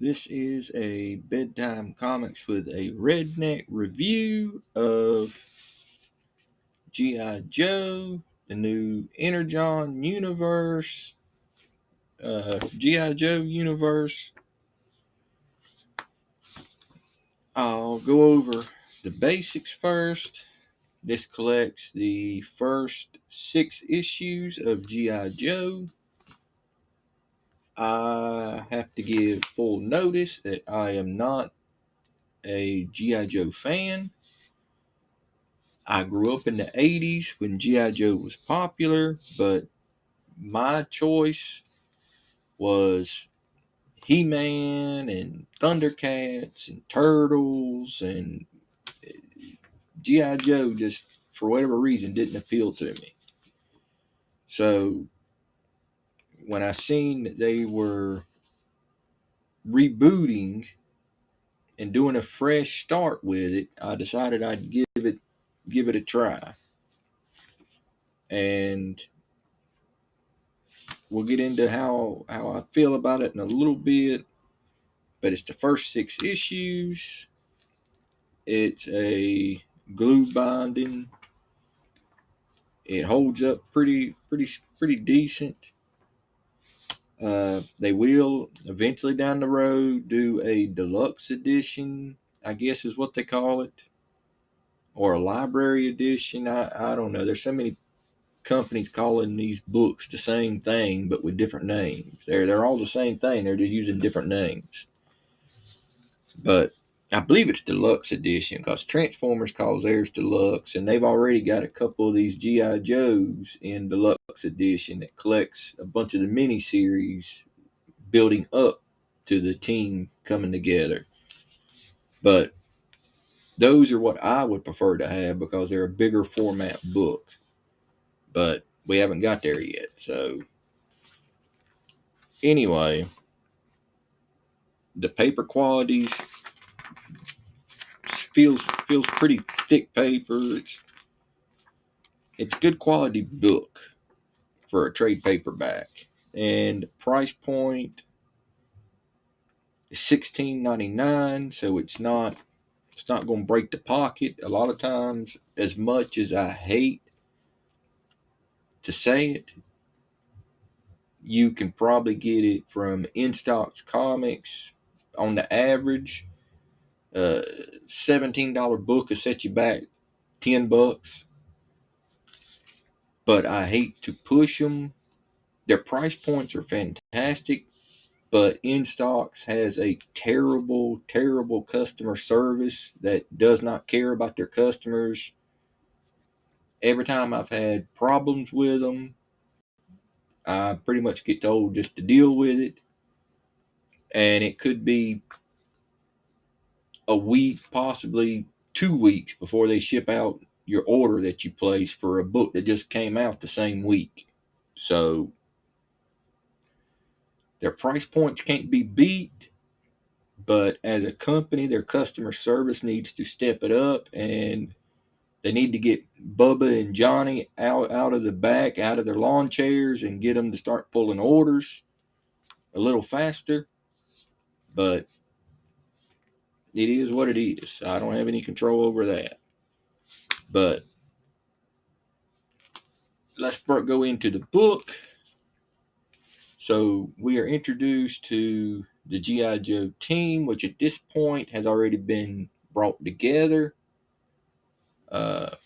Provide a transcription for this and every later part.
This is a bedtime comics with a redneck review of G.I. Joe, the new Energon universe, G.I. Joe universe. I'll go over the basics first. This collects the first 6 issues of G.I. Joe. I have to give full notice that I am not a G.I. Joe fan. I grew up in the 80s when G.I. Joe was popular, but my choice was He-Man and Thundercats and Turtles, and G.I. Joe just, for whatever reason, didn't appeal to me. So when I seen that they were rebooting and doing a fresh start with it, I decided I'd give it a try. And we'll get into how I feel about it in a little bit. But it's the first 6 issues. It's a glue binding. It holds up pretty decent. They will eventually down the road do a deluxe edition, I guess is what they call it, or a library edition. I don't know. There's so many companies calling these books the same thing but with different names. They're all the same thing. They're just using different names. But I believe it's deluxe edition because Transformers calls theirs deluxe, and they've already got a couple of these GI Joes in deluxe edition that collects a bunch of the miniseries building up to the team coming together. But those are what I would prefer to have because they're a bigger format book. But we haven't got there yet. So anyway, the paper qualities feels pretty thick paper. It's good quality book for a trade paperback, and price point is $16.99. So it's not going to break the pocket. A lot of times, as much as I hate to say it, you can probably get it from In Stocks Comics on the average. Uh, $17 book will set you back $10, but I hate to push them. Their price points are fantastic, but In Stocks has a terrible customer service that does not care about their customers. Every time I've had problems with them, I pretty much get told just to deal with it. And it could be a week, possibly 2 weeks before they ship out your order that you placed for a book that just came out the same week. So their price points can't be beat, but as a company, their customer service needs to step it up, and they need to get Bubba and Johnny out of the back, out of their lawn chairs, and get them to start pulling orders a little faster. But it is what it is. I don't have any control over that. But let's go into the book. So we are introduced to the G.I. Joe team, which at this point has already been brought together. Uh,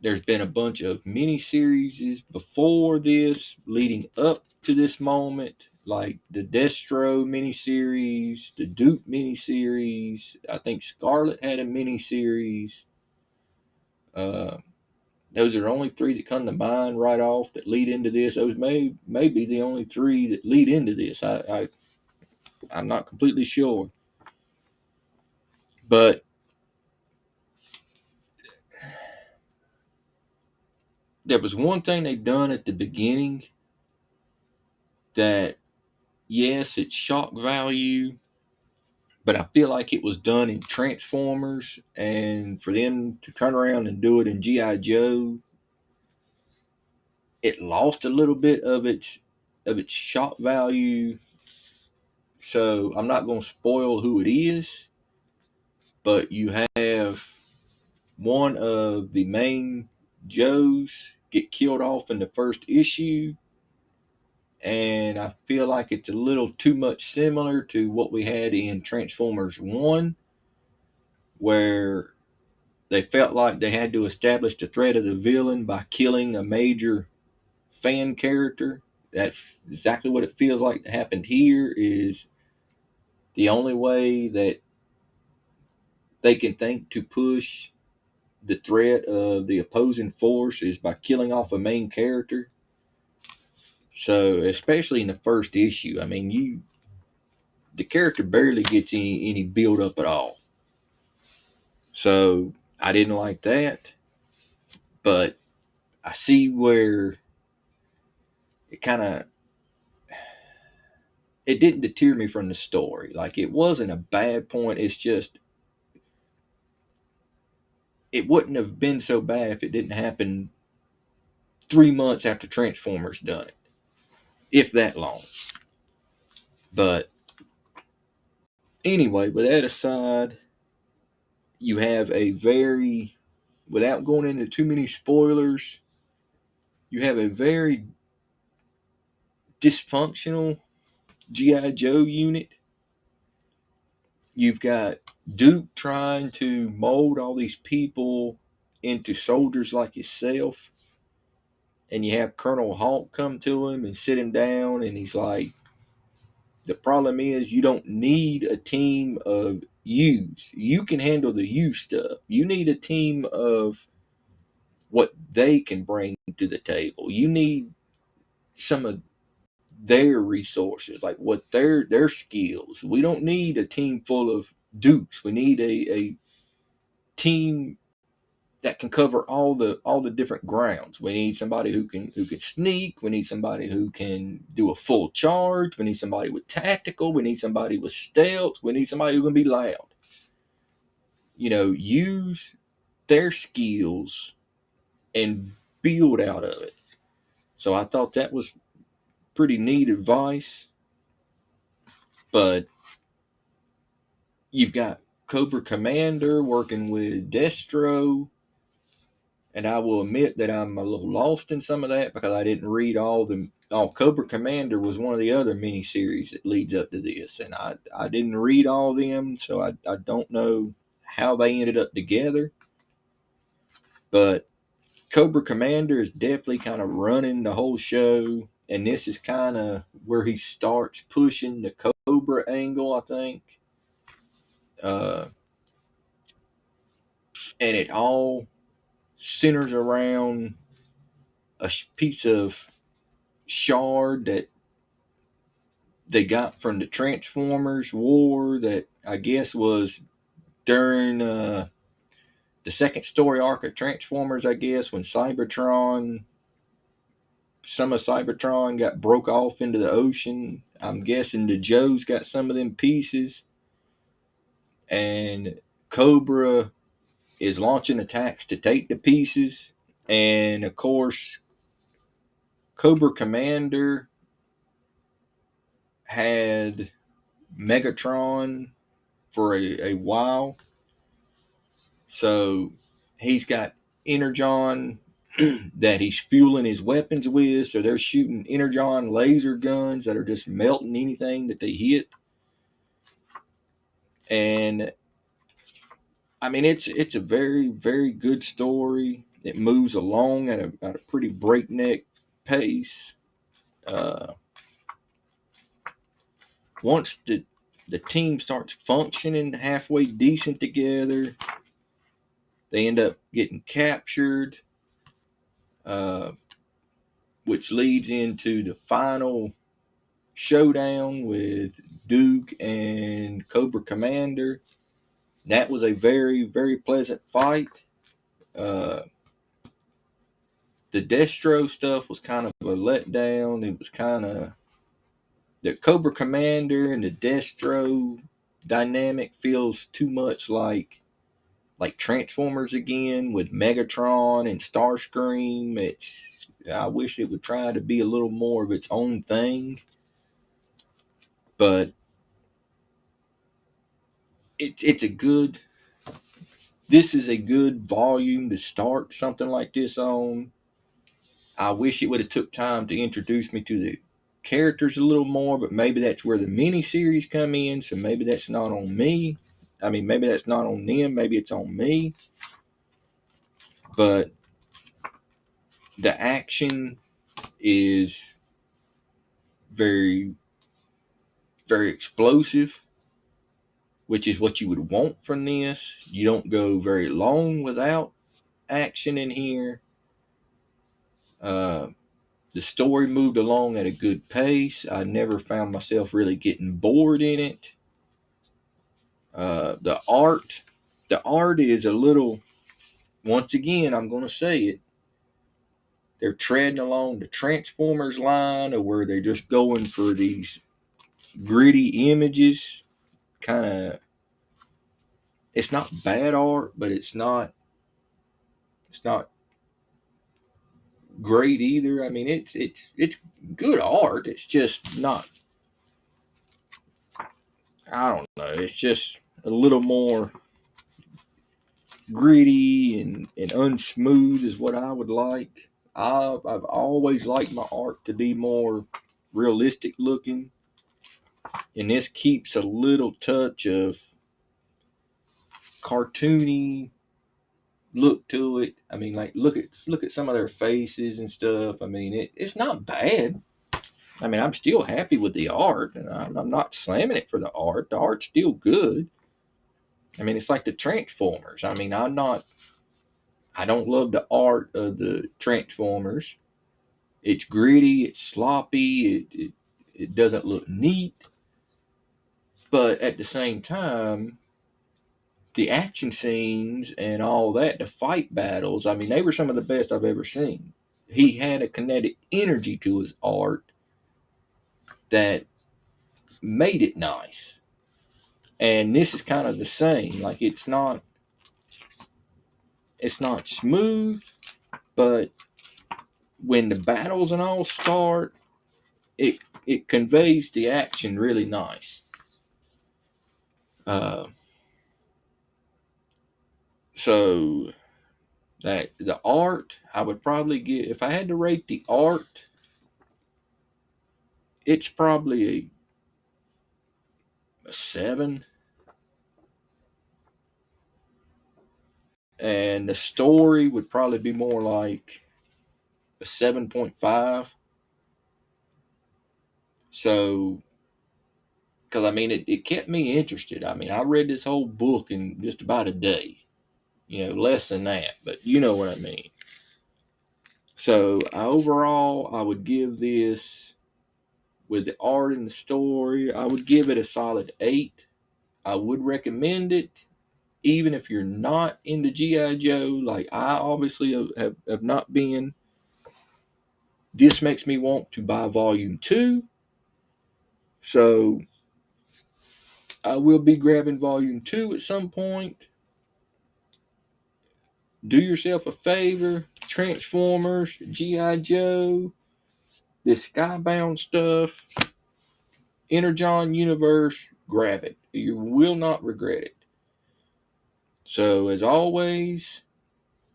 there's been a bunch of mini series before this, leading up to this moment, like the Destro miniseries, the Duke miniseries. I think Scarlet had a miniseries. Uh, those are the only three that come to mind right off that lead into this. Those may be the only three that lead into this. I'm not completely sure, but there was one thing they done at the beginning that, yes, it's shock value, but I feel like it was done in Transformers, and for them to turn around and do it in GI Joe, it lost a little bit of its shock value So I'm not going to spoil who it is, but you have one of the main Joes get killed off in the first issue, and I feel like it's a little too much similar to what we had in Transformers 1, where they felt like they had to establish the threat of the villain by killing a major fan character. That's exactly what it feels like happened here. Is the only way that they can think to push the threat of the opposing force is by killing off a main character. So, especially in the first issue, I mean, the character barely gets any build up at all. So, I didn't like that, but I see where it kind of it didn't deter me from the story. Like, it wasn't a bad point. It's just it wouldn't have been so bad if it didn't happen 3 months after Transformers done it, if that long. But anyway, with that aside, you have a very, without going into too many spoilers, you have a very dysfunctional G.I. Joe unit. You've got Duke trying to mold all these people into soldiers like himself. And you have Colonel Hawk come to him and sit him down, and he's like, the problem is you don't need a team of U's. You can handle the U stuff. You need a team of what they can bring to the table. You need some of their resources, like what their skills. We don't need a team full of Dukes. We need a team that can cover all the different grounds. We need somebody who can sneak. We need somebody who can do a full charge. We need somebody with tactical. We need somebody with stealth. We need somebody who can be loud. Use their skills and build out of it. So I thought that was pretty neat advice. But you've got Cobra Commander working with Destro, and I will admit that I'm a little lost in some of that because I didn't read all the. Oh, Cobra Commander was one of the other miniseries that leads up to this, and I didn't read all of them, so I don't know how they ended up together. But Cobra Commander is definitely kind of running the whole show, and this is kind of where he starts pushing the Cobra angle, I think. Uh, and it all centers around a piece of shard that they got from the Transformers war that I guess was during the second story arc of Transformers, I guess, when some of Cybertron got broke off into the ocean. I'm guessing the Joes got some of them pieces, and Cobra is launching attacks to take the pieces. And of course, Cobra Commander had Megatron for a while. So he's got Energon that he's fueling his weapons with. So they're shooting Energon laser guns that are just melting anything that they hit. And I mean, it's a very, very good story. It moves along at a pretty breakneck pace. Uh, once the team starts functioning halfway decent together, they end up getting captured, uh, which leads into the final showdown with Duke and Cobra Commander. That was a very, very pleasant fight. Uh, the Destro stuff was kind of a letdown. It was kind of the Cobra Commander and the Destro dynamic feels too much like Transformers again with Megatron and Starscream. I wish it would try to be a little more of its own thing. But it's a good. This is a good volume to start something like this on. I wish it would have took time to introduce me to the characters a little more, but maybe that's where the miniseries come in. So maybe that's not on me. I mean, maybe that's not on them. Maybe it's on me. But the action is very, very explosive, which is what you would want from this. You don't go very long without action in here. Uh, the story moved along at a good pace. I never found myself really getting bored in it. The art is a little. Once again, I'm going to say it. They're treading along the Transformers line, of where they're just going for these gritty images. Kind of, it's not bad art, but it's not great either. I mean, it's good art. It's just not. I don't know. It's just a little more gritty and unsmooth is what I would like. I've always liked my art to be more realistic looking, and this keeps a little touch of cartoony look to it. I mean, like look at some of their faces and stuff. I mean, it's not bad. I mean, I'm still happy with the art, and I'm not slamming it for the art. The art's still good. I mean, it's like the Transformers. I mean, I don't love the art of the Transformers. It's gritty, it's sloppy, it doesn't look neat. But at the same time, the action scenes and all that, the fight battles, I mean, they were some of the best I've ever seen. He had a kinetic energy to his art that made it nice. And this is kind of the same. Like it's not smooth, but when the battles and all start, it it conveys the action really nice. Uh, so that the art, I would probably give, if I had to rate the art, it's probably a 7, and the story would probably be more like a 7.5. So, because I mean, it kept me interested. I mean, I read this whole book in just about a day, less than that, but you know what I mean. So, overall, I would give this, with the art and the story, I would give it a solid 8. I would recommend it, even if you're not into G.I. Joe, like I obviously have not been. This makes me want to buy Volume 2. So I will be grabbing Volume 2 at some point. Do yourself a favor. Transformers, G.I. Joe, this Skybound stuff, Energon Universe, grab it. You will not regret it. So, as always,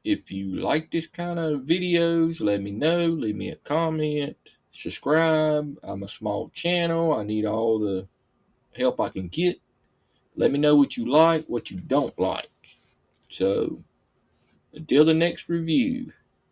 if you like this kind of videos, let me know. Leave me a comment. Subscribe. I'm a small channel. I need all the help I can get. Let me know what you like, what you don't like. So, until the next review.